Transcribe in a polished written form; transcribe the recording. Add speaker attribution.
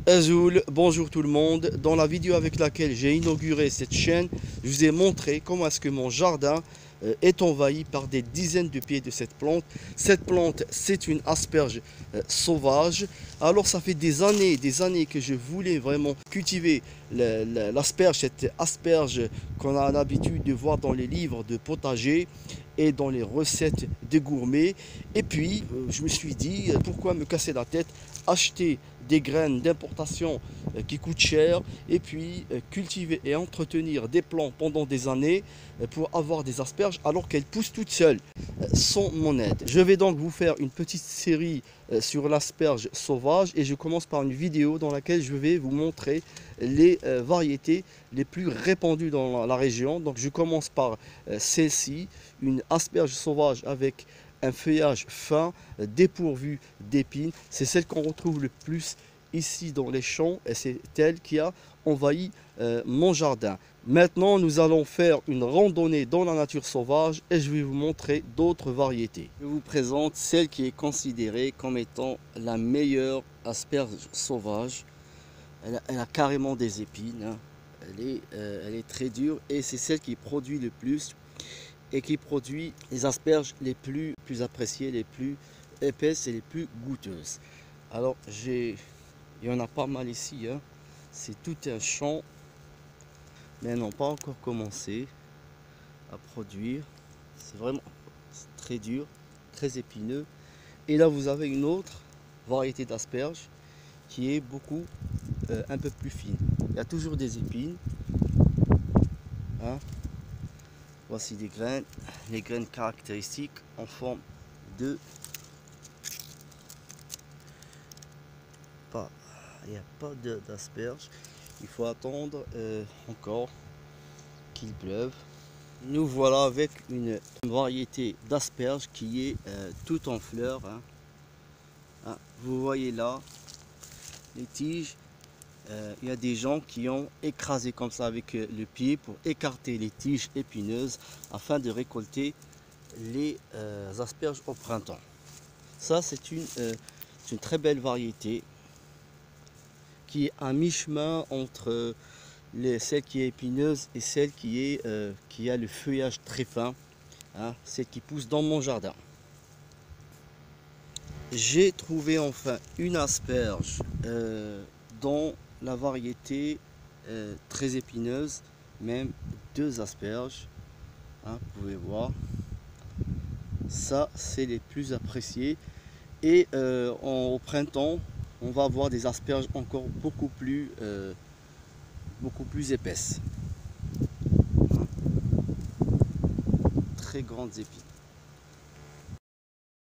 Speaker 1: Azoul, bonjour tout le monde. Dans la vidéo avec laquelle j'ai inauguré cette chaîne, je vous ai montré comment est-ce que mon jardin est envahi par des dizaines de pieds de cette plante. Cette plante, c'est une asperge sauvage. Alors ça fait des années que je voulais vraiment cultiver l'asperge, cette asperge qu'on a l'habitude de voir dans les livres de potager et dans les recettes des gourmets. Et puis, je me suis dit, pourquoi me casser la tête, acheter des graines d'importation qui coûtent cher et puis cultiver et entretenir des plants pendant des années pour avoir des asperges alors qu'elles poussent toutes seules sans mon aide. Je vais donc vous faire une petite série sur l'asperge sauvage et je commence par une vidéo dans laquelle je vais vous montrer les variétés les plus répandues dans la région. Donc je commence par celle-ci, une asperge sauvage avec un feuillage fin, dépourvu d'épines. C'est celle qu'on retrouve le plus ici dans les champs et c'est elle qui a envahi mon jardin. Maintenant, nous allons faire une randonnée dans la nature sauvage et je vais vous montrer d'autres variétés. Je vous présente celle qui est considérée comme étant la meilleure asperge sauvage. Elle a carrément des épines, hein. Elle est très dure et c'est celle qui produit le plus et qui produit les asperges les plus appréciées, les plus épaisses et les plus goûteuses. Alors il y en a pas mal ici, hein. C'est tout un champ, mais elles n'ont pas encore commencé à produire. C'est vraiment très dur, très épineux. Et là vous avez une autre variété d'asperges qui est beaucoup un peu plus fine. Il y a toujours des épines, hein. Voici des graines, les graines caractéristiques en forme de pas. Il n'y a pas d'asperges. Il faut attendre encore qu'il pleuve. Nous voilà avec une variété d'asperges qui est toute en fleurs, hein. Ah, vous voyez là les tiges. Il y a des gens qui ont écrasé comme ça avec le pied pour écarter les tiges épineuses afin de récolter les asperges au printemps. Ça c'est une très belle variété qui est à mi-chemin entre celle qui est épineuse et celle qui a le feuillage très fin, hein, celle qui pousse dans mon jardin. J'ai trouvé enfin une asperge dont la variété très épineuse, même deux asperges, hein, vous pouvez voir. Ça c'est les plus appréciés et au printemps on va avoir des asperges encore beaucoup plus épaisses, hein. Très grandes épines.